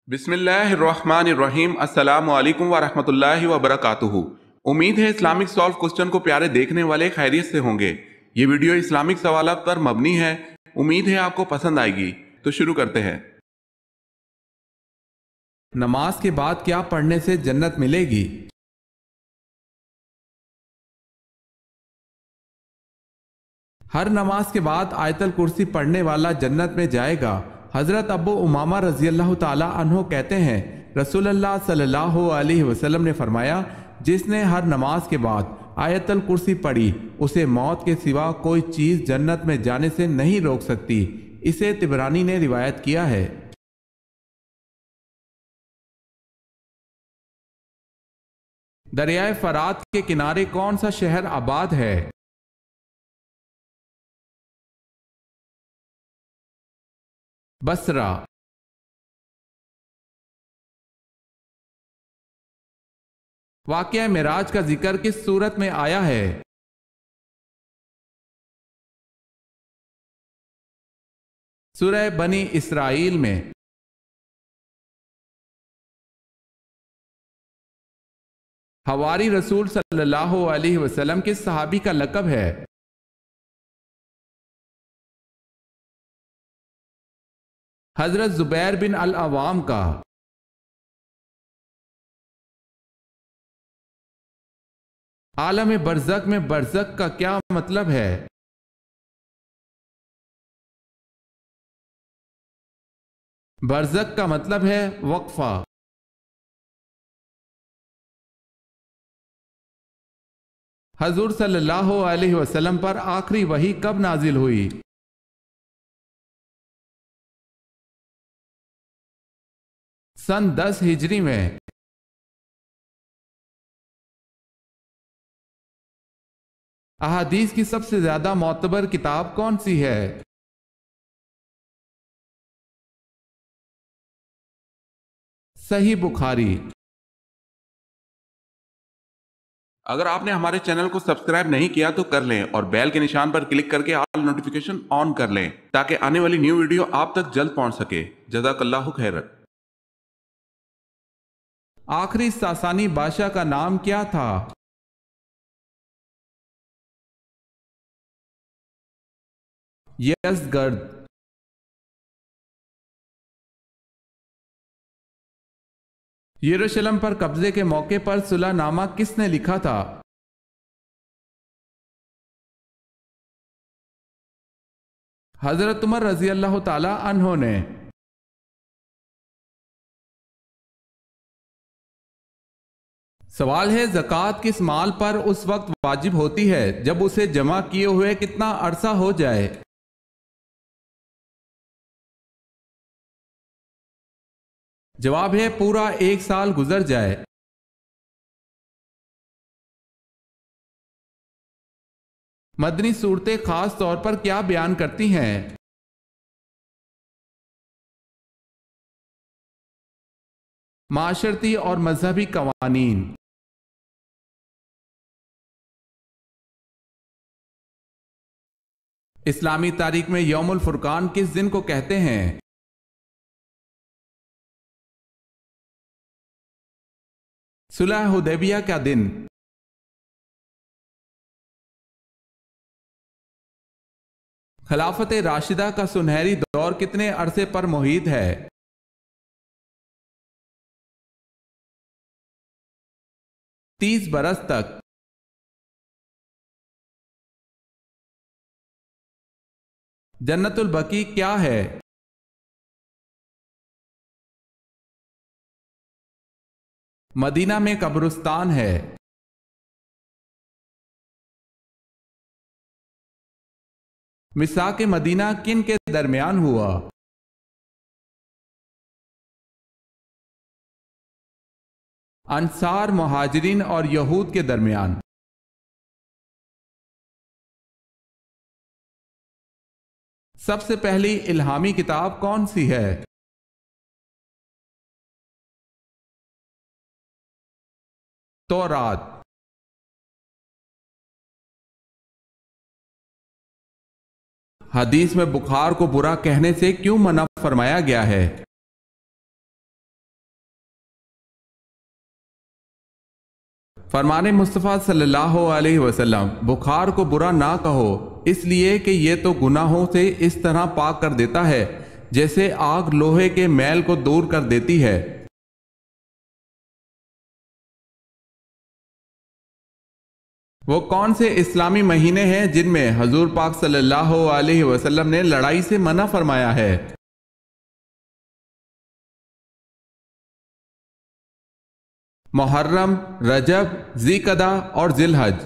بسم اللہ الرحمن الرحیم السلام علیکم ورحمۃ اللہ وبرکاتہ۔ امید ہے اسلامک سالو کوسچن کو پیارے دیکھنے والے خیریت سے ہوں گے۔ یہ ویڈیو اسلامک سوالات پر مبنی ہے، امید ہے آپ کو پسند آئے گی۔ تو شروع کرتے ہیں۔ نماز کے بعد کیا پڑھنے سے جنت ملے گی؟ ہر نماز کے بعد آیت الکرسی پڑھنے والا جنت میں جائے گا۔ حضرت ابو امامہ رضی اللہ تعالی عنہ کہتے ہیں، رسول اللہ صلی اللہ علیہ وسلم نے فرمایا، جس نے ہر نماز کے بعد آیت الکرسی پڑھی، اسے موت کے سوا کوئی چیز جنت میں جانے سے نہیں روک سکتی۔ اسے طبرانی نے روایت کیا ہے۔ دریائے فرات کے کنارے کون سا شہر آباد ہے؟ بصرہ۔ واقعہ معراج کا ذکر کس سورت میں آیا ہے؟ سورہ بنی اسرائیل میں۔ حواری رسول صلی اللہ علیہ وسلم کس صحابی کا لقب ہے؟ حضرت زبیر بن العوام کا۔ عالم برزخ میں برزخ کا کیا مطلب ہے؟ برزخ کا مطلب ہے وقفہ۔ حضور صلی اللہ علیہ وسلم پر آخری وحی کب نازل ہوئی؟ سن 10 ہجری میں۔ احادیث کی سب سے زیادہ معتبر کتاب کون سی ہے؟ صحیح بخاری۔ اگر آپ نے ہمارے چینل کو سبسکرائب نہیں کیا تو کر لیں اور بیل کے نشان پر کلک کر کے آل نوٹیفیکیشن آن کر لیں تاکہ آنے والی نیو ویڈیو آپ تک جلد پہنچ سکے۔ جزاک اللہ خیر۔ آخری ساسانی بادشاہ کا نام کیا تھا؟ یزدگرد۔ یروشلم پر قبضے کے موقع پر صلح نامہ کس نے لکھا تھا؟ حضرت عمر رضی اللہ تعالی عنہ نے۔ سوال ہے، زکوٰۃ کس مال پر اس وقت واجب ہوتی ہے جب اسے جمع کیے ہوئے کتنا عرصہ ہو جائے؟ جواب ہے پورا 1 سال گزر جائے۔ مدنی صورتیں خاص طور پر کیا بیان کرتی ہیں؟ معاشرتی اور مذہبی قوانین۔ اسلامی تاریخ میں یوم الفرقان کس دن کو کہتے ہیں؟ صلح حدیبیہ کا دن۔ خلافت راشدہ کا سنہری دور کتنے عرصے پر محیط ہے؟ 30 برس تک۔ جنت البقیع کیا ہے؟ مدینہ میں قبرستان ہے۔ میثاق مدینہ کن کے درمیان ہوا؟ انصار، مہاجرین اور یہود کے درمیان۔ سب سے پہلی الہامی کتاب کون سی ہے؟ تورات۔ حدیث میں بخار کو برا کہنے سے کیوں منع فرمایا گیا ہے؟ فرمان مصطفیٰ صلی اللہ علیہ وسلم، بخار کو برا نہ کہو، اس لیے کہ یہ تو گناہوں سے اس طرح پاک کر دیتا ہے جیسے آگ لوہے کے میل کو دور کر دیتی ہے۔ وہ کون سے اسلامی مہینے ہیں جن میں حضور پاک صلی اللہ علیہ وسلم نے لڑائی سے منع فرمایا ہے؟ محرم، رجب، ذی قعدہ اور ذی الحج۔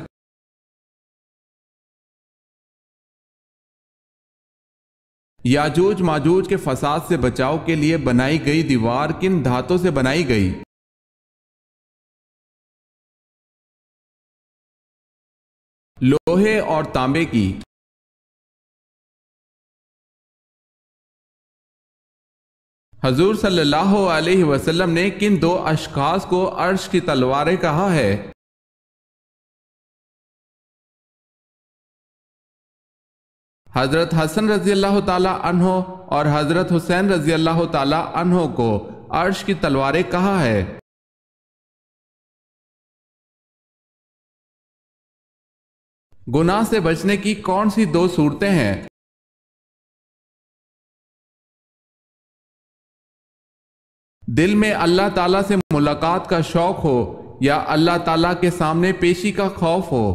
یاجوج ماجوج کے فساد سے بچاؤ کے لیے بنائی گئی دیوار کن دھاتوں سے بنائی گئی؟ لوہے اور تانبے کی۔ حضور صلی اللہ علیہ وسلم نے کن دو اشخاص کو عرش کی تلواریں کہا ہے؟ حضرت حسن رضی اللہ تعالی عنہ اور حضرت حسین رضی اللہ تعالی عنہ کو عرش کی تلواریں کہا ہے؟ گناہ سے بچنے کی کون سی دو صورتیں ہیں؟ دل میں اللہ تعالیٰ سے ملاقات کا شوق ہو یا اللہ تعالیٰ کے سامنے پیشی کا خوف ہو؟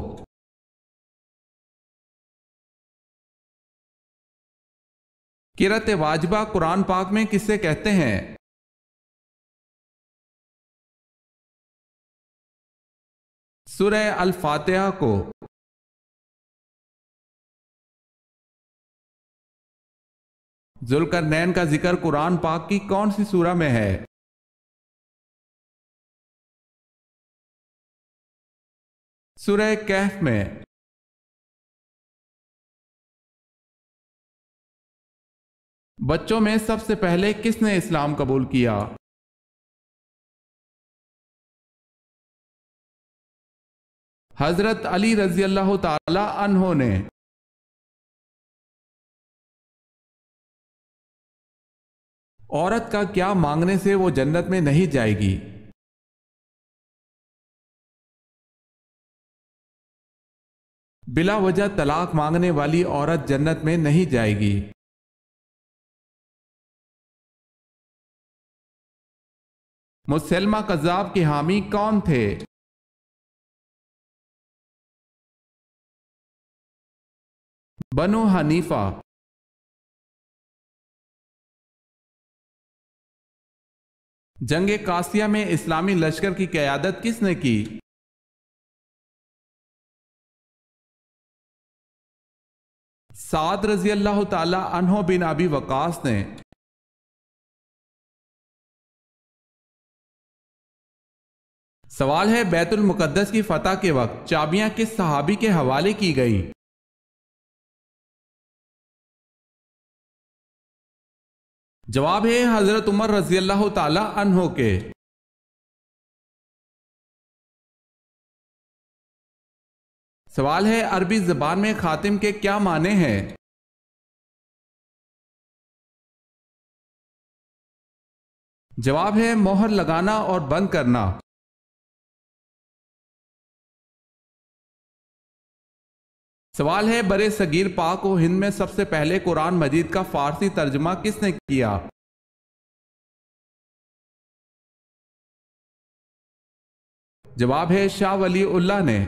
قرأت واجبہ قرآن پاک میں کسے کہتے ہیں؟ سورہ الفاتحہ کو۔ ذوالقرنین کا ذکر قرآن پاک کی کون سی سورہ میں ہے؟ سورہ کہف میں۔ بچوں میں سب سے پہلے کس نے اسلام قبول کیا؟ حضرت علی رضی اللہ تعالی عنہ نے۔ عورت کا کیا مانگنے سے وہ جنت میں نہیں جائے گی؟ بلا وجہ طلاق مانگنے والی عورت جنت میں نہیں جائے گی۔ مسلمہ کذاب کے حامی کون تھے؟ بنو حنیفہ۔ جنگ قاسیہ میں اسلامی لشکر کی قیادت کس نے کی؟ سعد رضی اللہ تعالی عنہ بن ابی وقاص نے۔ سوال ہے، بیت المقدس کی فتح کے وقت چابیاں کس صحابی کے حوالے کی گئیں؟ جواب ہے حضرت عمر رضی اللہ تعالی عنہ کے۔ سوال ہے، عربی زبان میں خاتم کے کیا معنی ہیں؟ جواب ہے مہر لگانا اور بند کرنا۔ سوال ہے، برے صغیر پاک و ہند میں سب سے پہلے قرآن مجید کا فارسی ترجمہ کس نے کیا؟ جواب ہے شاہ ولی اللہ نے۔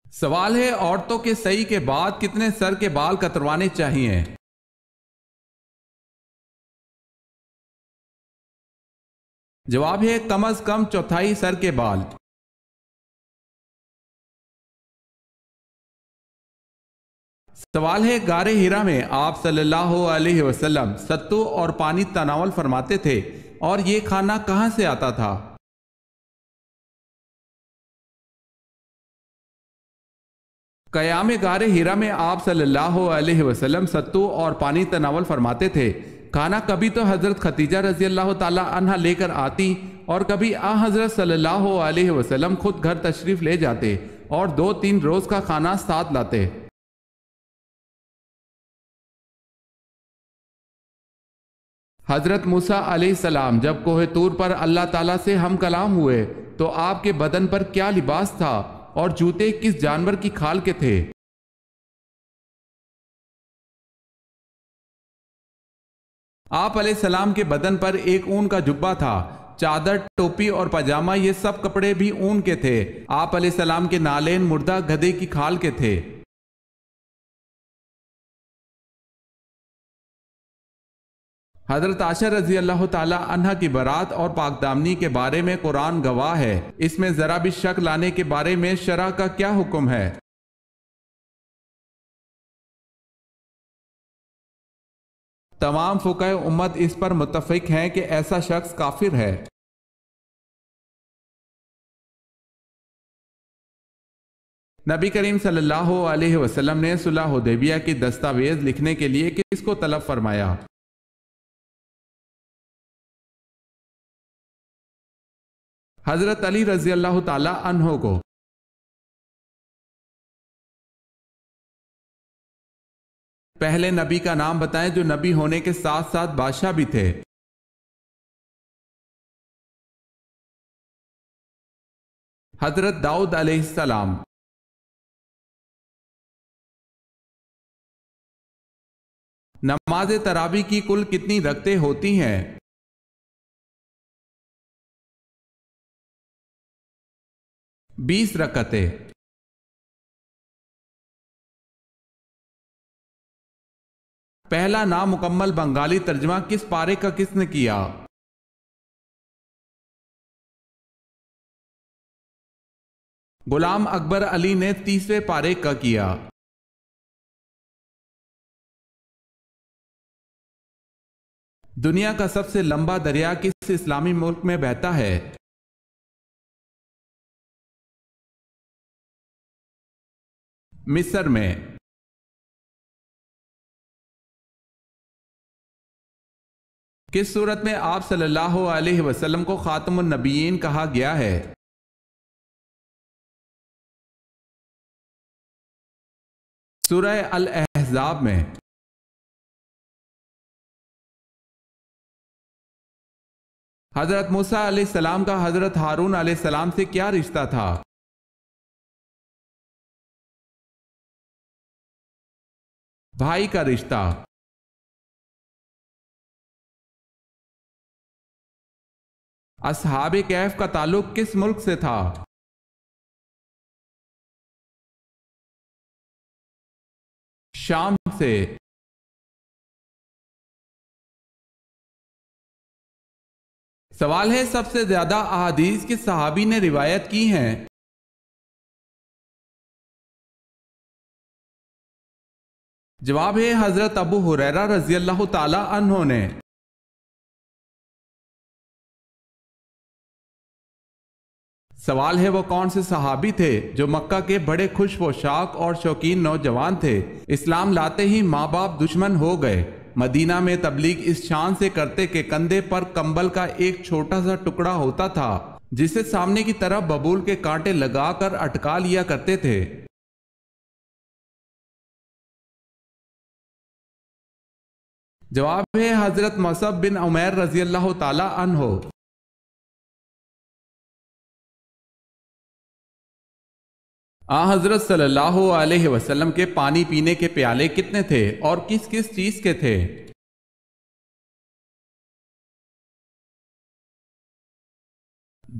سوال ہے، عورتوں کے صحیح کے بعد کتنے سر کے بال کتروانے چاہیے؟ جواب ہے کم از کم چوتھائی سر کے بال۔ سوال ہے، غار ہرا میں آپ صلی اللہ علیہ وسلم ستو اور پانی تناول فرماتے تھے اور یہ کھانا کہاں سے آتا تھا؟ قیام غار ہرا میں آپ صلی اللہ علیہ وسلم ستو اور پانی تناول فرماتے تھے۔ کھانا کبھی تو حضرت خدیجہ رضی اللہ تعالی عنہ لے کر آتی اور کبھی حضرت صلی اللہ علیہ وسلم خود گھر تشریف لے جاتے اور 2-3 روز کا کھانا ساتھ لاتے۔ حضرت موسیٰ علیہ السلام جب کوہ طور پر اللہ تعالیٰ سے ہم کلام ہوئے تو آپ کے بدن پر کیا لباس تھا اور جوتے کس جانور کی کھال کے تھے؟ آپ علیہ السلام کے بدن پر ایک اون کا جبہ تھا، چادر، ٹوپی اور پاجامہ یہ سب کپڑے بھی اون کے تھے۔ آپ علیہ السلام کے نالین مردہ گدھے کی کھال کے تھے۔ حضرت عائشہ رضی اللہ تعالی عنہ کی برات اور پاک دامنی کے بارے میں قرآن گواہ ہے، اس میں ذرا بھی شک لانے کے بارے میں شرع کا کیا حکم ہے؟ تمام فقہ امت اس پر متفق ہیں کہ ایسا شخص کافر ہے۔ نبی کریم صلی اللہ علیہ وسلم نے صلح حدیبیہ کی دستاویز لکھنے کے لیے کس کو طلب فرمایا؟ حضرت علی رضی اللہ تعالی عنہ کو۔ پہلے نبی کا نام بتائیں جو نبی ہونے کے ساتھ ساتھ بادشاہ بھی تھے۔ حضرت داؤد علیہ السلام۔ نماز تراویح کی کل کتنی رکعتیں ہوتی ہیں؟ 20 رکعتیں۔ پہلا نامکمل بنگالی ترجمہ کس پارے کا کس نے کیا؟ غلام اکبر علی نے 30ویں پارے کا کیا۔ دنیا کا سب سے لمبا دریا کس اسلامی ملک میں بہتا ہے؟ مصر میں۔ کس صورت میں آپ صلی اللہ علیہ وسلم کو خاتم النبیین کہا گیا ہے؟ سورہ الاحزاب میں۔ حضرت موسیٰ علیہ السلام کا حضرت ہارون علیہ السلام سے کیا رشتہ تھا؟ بھائی کا رشتہ۔ اصحاب کہف کا تعلق کس ملک سے تھا؟ شام سے۔ سوال ہے سب سے زیادہ احادیث کس صحابی نے روایت کی ہیں؟ جواب ہے حضرت ابو ہریرہ رضی اللہ تعالی عنہ نے۔ سوال ہے وہ کون سے صحابی تھے جو مکہ کے بڑے خوش پوشاک اور شوقین نوجوان تھے، اسلام لاتے ہی ماں باپ دشمن ہو گئے، مدینہ میں تبلیغ اس شان سے کرتے کہ کندھے پر کمبل کا ایک چھوٹا سا ٹکڑا ہوتا تھا جسے سامنے کی طرف ببول کے کانٹے لگا کر اٹکا لیا کرتے تھے۔ جواب ہے حضرت مصعب بن عمیر رضی اللہ تعالی عنہ۔ حضرت صلی اللہ علیہ وسلم کے پانی پینے کے پیالے کتنے تھے اور کس کس چیز کے تھے؟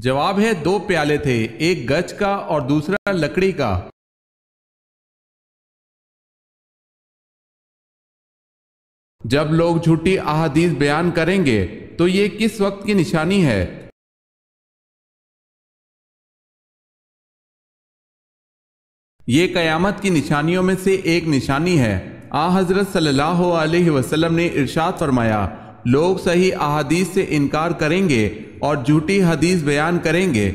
جواب ہے 2 پیالے تھے، ایک گچ کا اور دوسرا لکڑی کا۔ جب لوگ جھوٹی احادیث بیان کریں گے تو یہ کس وقت کی نشانی ہے؟ یہ قیامت کی نشانیوں میں سے ایک نشانی ہے۔ حضرت صلی اللہ علیہ وسلم نے ارشاد فرمایا، لوگ صحیح احادیث سے انکار کریں گے اور جھوٹی حدیث بیان کریں گے۔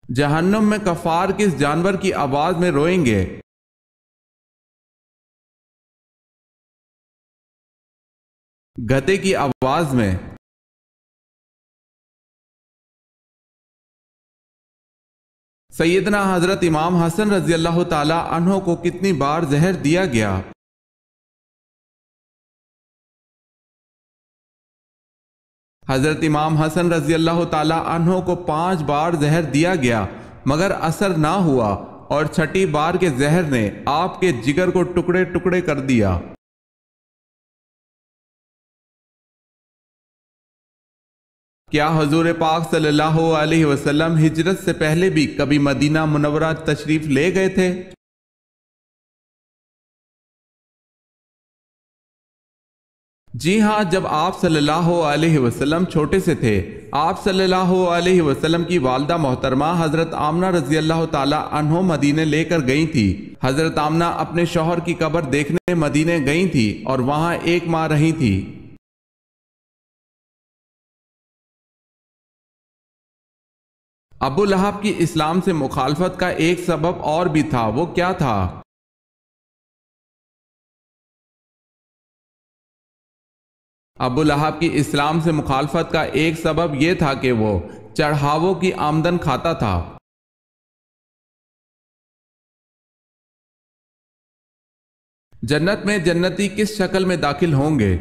جہنم میں کفار کس جانور کی آواز میں روئیں گے؟ گدھے کی آواز میں۔ سیدنا حضرت امام حسن رضی اللہ تعالی عنہ کو کتنی بار زہر دیا گیا؟ حضرت امام حسن رضی اللہ تعالی عنہ کو 5 بار زہر دیا گیا مگر اثر نہ ہوا اور 6ٹھی بار کے زہر نے آپ کے جگر کو ٹکڑے ٹکڑے کر دیا۔ کیا حضور پاک صلی اللہ علیہ وسلم ہجرت سے پہلے بھی کبھی مدینہ منورہ تشریف لے گئے تھے؟ جی ہاں، جب آپ صلی اللہ علیہ وسلم چھوٹے سے تھے، آپ صلی اللہ علیہ وسلم کی والدہ محترمہ حضرت آمنہ رضی اللہ تعالی عنہ مدینے لے کر گئی تھی۔ حضرت آمنہ اپنے شوہر کی قبر دیکھنے مدینے گئی تھی اور وہاں 1 ماہ رہی تھی۔ ابو لہب کی اسلام سے مخالفت کا ایک سبب اور بھی تھا، وہ کیا تھا؟ ابو لہب کی اسلام سے مخالفت کا ایک سبب یہ تھا کہ وہ چڑھاووں کی آمدن کھاتا تھا۔ جنت میں جنتی کس شکل میں داخل ہوں گے؟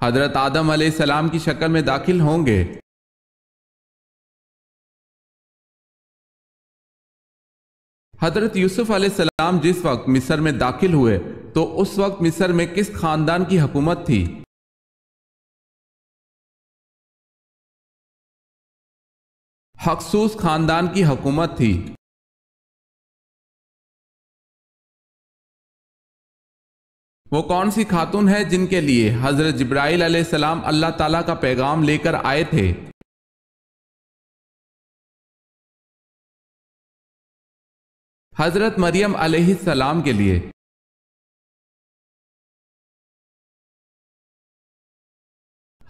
حضرت آدم علیہ السلام کی شکل میں داخل ہوں گے۔ حضرت یوسف علیہ السلام جس وقت مصر میں داخل ہوئے تو اس وقت مصر میں کس خاندان کی حکومت تھی؟ حقسوس خاندان کی حکومت تھی۔ وہ کون سی خاتون ہے جن کے لیے حضرت جبرائیل علیہ السلام اللہ تعالیٰ کا پیغام لے کر آئے تھے؟ حضرت مریم علیہ السلام کے لیے۔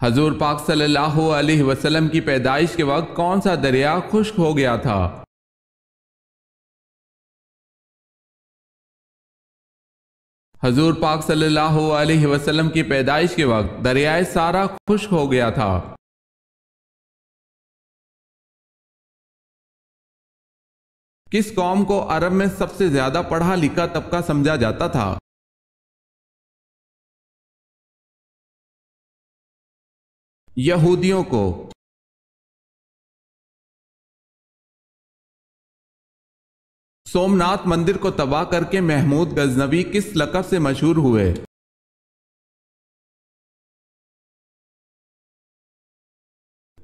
حضور پاک صلی اللہ علیہ وسلم کی پیدائش کے وقت کون سا دریا خشک ہو گیا تھا؟ حضور پاک صلی اللہ علیہ وسلم کی پیدائش کے وقت دریائے سارا خشک ہو گیا تھا۔ کس قوم کو عرب میں سب سے زیادہ پڑھا لکھا طبقہ سمجھا جاتا تھا؟ یہودیوں کو۔ سومناتھ مندر کو تباہ کر کے محمود غزنوی کس لقب سے مشہور ہوئے؟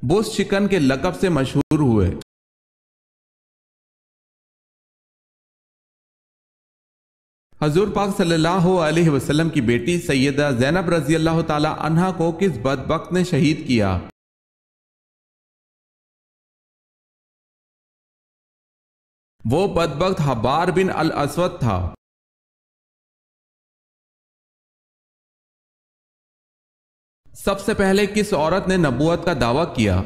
بز شکن کے لقب سے مشہور ہوئے۔ حضور پاک صلی اللہ علیہ وسلم کی بیٹی سیدہ زینب رضی اللہ تعالی عنہا کو کس بدبخت نے شہید کیا؟ وہ بدبخت حبار بن الاسود تھا۔ سب سے پہلے کس عورت نے نبوت کا دعویٰ کیا؟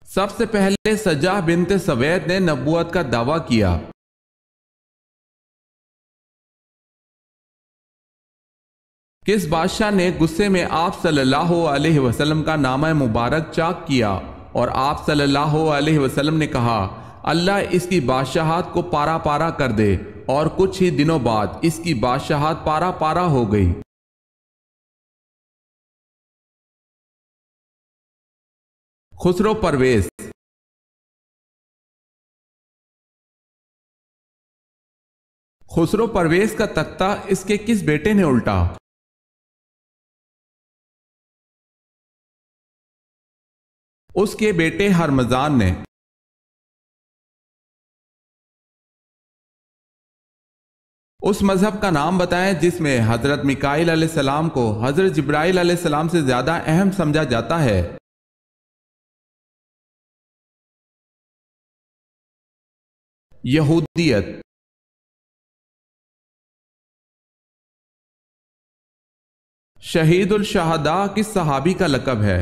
سب سے پہلے سجاہ بنت سوید نے نبوت کا دعویٰ کیا۔ کس بادشاہ نے غصے میں آپ صلی اللہ علیہ وسلم کا نامہ مبارک چاک کیا اور آپ صلی اللہ علیہ وسلم نے کہا اللہ اس کی بادشاہت کو پارا پارا کر دے، اور کچھ ہی دنوں بعد اس کی بادشاہت پارا پارا ہو گئی؟ خسرو پرویز۔ خسرو پرویز کا تختہ اس کے کس بیٹے نے الٹا؟ اس کے بیٹے ہرمزان نے۔ اس مذہب کا نام بتائیں جس میں حضرت میکائیل علیہ السلام کو حضرت جبرائیل علیہ السلام سے زیادہ اہم سمجھا جاتا ہے۔ یہودیت۔ شہید الشہداء کس صحابی کا لقب ہے؟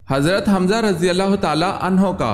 حضرت حمزہ رضی اللہ تعالی عنہ کا۔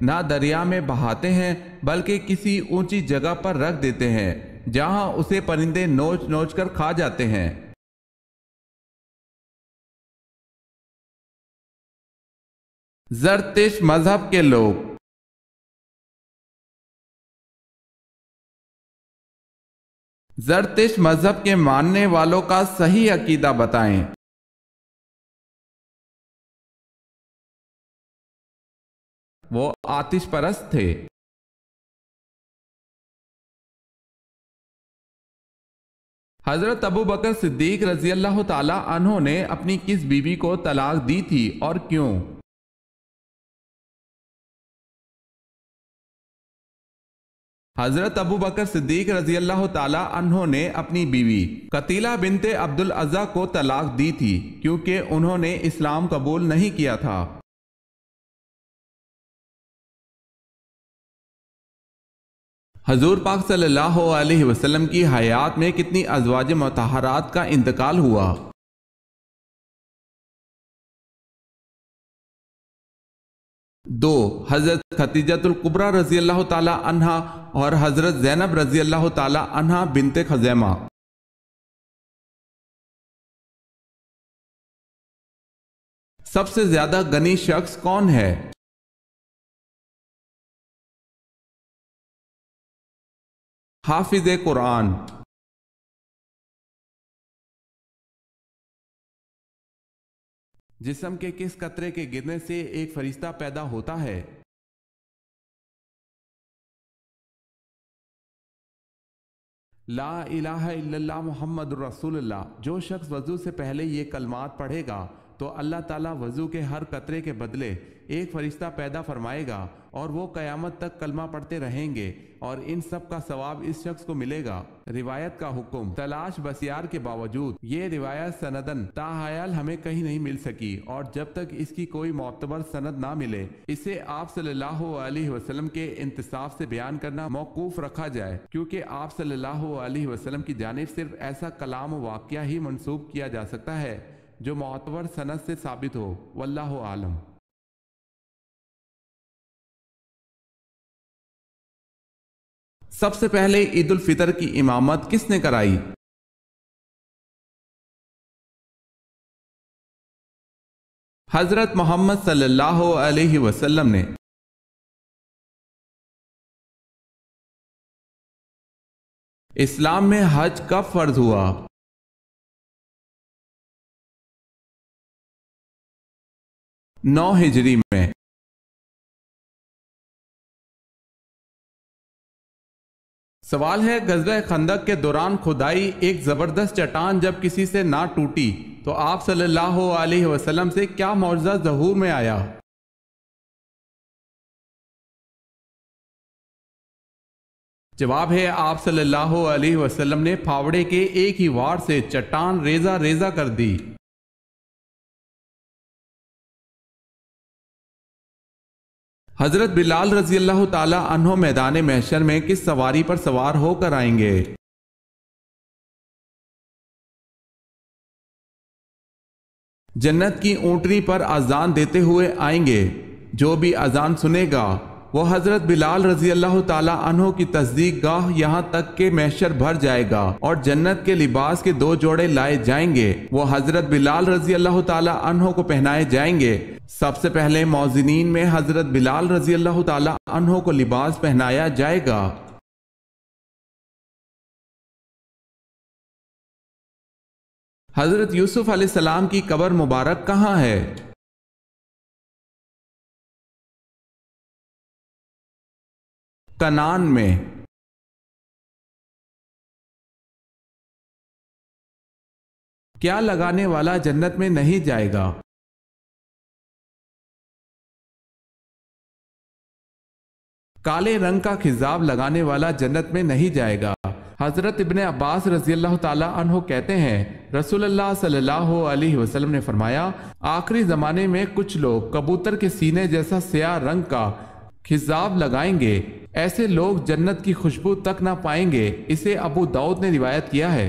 نہ دریا میں بہاتے ہیں بلکہ کسی اونچی جگہ پر رکھ دیتے ہیں جہاں اسے پرندے نوچ نوچ کر کھا جاتے ہیں۔ زرتشت مذہب کے لوگ۔ زرتشت مذہب کے ماننے والوں کا صحیح عقیدہ بتائیں۔ وہ آتش پرست تھے۔ حضرت ابو بکر صدیق رضی اللہ تعالی عنہ نے اپنی کس بیوی کو طلاق دی تھی اور کیوں؟ حضرت ابو بکر صدیق رضی اللہ تعالی عنہ نے اپنی بیوی قتیلہ بنت عبد العزیٰ کو طلاق دی تھی کیونکہ انہوں نے اسلام قبول نہیں کیا تھا۔ حضور پاک صلی اللہ علیہ وسلم کی حیات میں کتنی ازواج مطہرات کا انتقال ہوا؟ 2، حضرت خدیجۃ الکبریٰ رضی اللہ تعالی عنہا اور حضرت زینب رضی اللہ تعالی عنہا بنت خزیمہ۔ سب سے زیادہ غنی شخص کون ہے؟ حافظ قرآن۔ جسم کے کس قطرے کے گرنے سے ایک فرشتہ پیدا ہوتا ہے؟ لا الہ الا اللہ محمد رسول اللہ۔ جو شخص وضو سے پہلے یہ کلمات پڑھے گا تو اللہ تعالیٰ وضو کے ہر قطرے کے بدلے ایک فرشتہ پیدا فرمائے گا اور وہ قیامت تک کلمہ پڑھتے رہیں گے اور ان سب کا ثواب اس شخص کو ملے گا۔ روایت کا حکم تلاش بسیار کے باوجود یہ روایت سندن تاحیال ہمیں کہیں نہیں مل سکی، اور جب تک اس کی کوئی معتبر سند نہ ملے اسے آپ صلی اللہ علیہ وسلم کے انتصاف سے بیان کرنا موقوف رکھا جائے، کیونکہ آپ صلی اللہ علیہ وسلم کی جانب صرف ایسا کلام و واقعہ ہی منسوب کیا جا سکتا ہے جو معتبر سند سے ثابت ہو۔ واللہ عالم۔ سب سے پہلے عید الفطر کی امامت کس نے کرائی؟ حضرت محمد صلی اللہ علیہ وسلم نے۔ اسلام میں حج کب فرض ہوا؟ نو ہجری میں۔ سوال ہے، غزوہ خندق کے دوران کھدائی ایک زبردست چٹان جب کسی سے نہ ٹوٹی تو آپ صلی اللہ علیہ وسلم سے کیا معجزہ ظہور میں آیا؟ جواب ہے، آپ صلی اللہ علیہ وسلم نے پھاوڑے کے ایک ہی وار سے چٹان ریزہ ریزہ کر دی۔ حضرت بلال رضی اللہ تعالی عنہ میدان محشر میں کس سواری پر سوار ہو کر آئیں گے؟ جنت کی اونٹنی پر اذان دیتے ہوئے آئیں گے۔ جو بھی اذان سنے گا وہ حضرت بلال رضی اللہ تعالی عنہ کی تصدیق گاہ یہاں تک کہ محشر بھر جائے گا اور جنت کے لباس کے 2 جوڑے لائے جائیں گے، وہ حضرت بلال رضی اللہ تعالی عنہ کو پہنائے جائیں گے۔ سب سے پہلے موذنین میں حضرت بلال رضی اللہ تعالی عنہ کو لباس پہنایا جائے گا۔ حضرت یوسف علیہ السلام کی قبر مبارک کہاں ہے؟ کنعان میں۔ کیا لگانے والا جنت میں نہیں جائے گا؟ کالے رنگ کا خضاب لگانے والا جنت میں نہیں جائے گا۔ حضرت ابن عباس رضی اللہ تعالی عنہ کہتے ہیں، رسول اللہ صلی اللہ علیہ وسلم نے فرمایا، آخری زمانے میں کچھ لوگ کبوتر کے سینے جیسا سیاہ رنگ کا خضاب لگائیں گے، ایسے لوگ جنت کی خوشبو تک نہ پائیں گے۔ اسے ابو داؤد نے روایت کیا ہے۔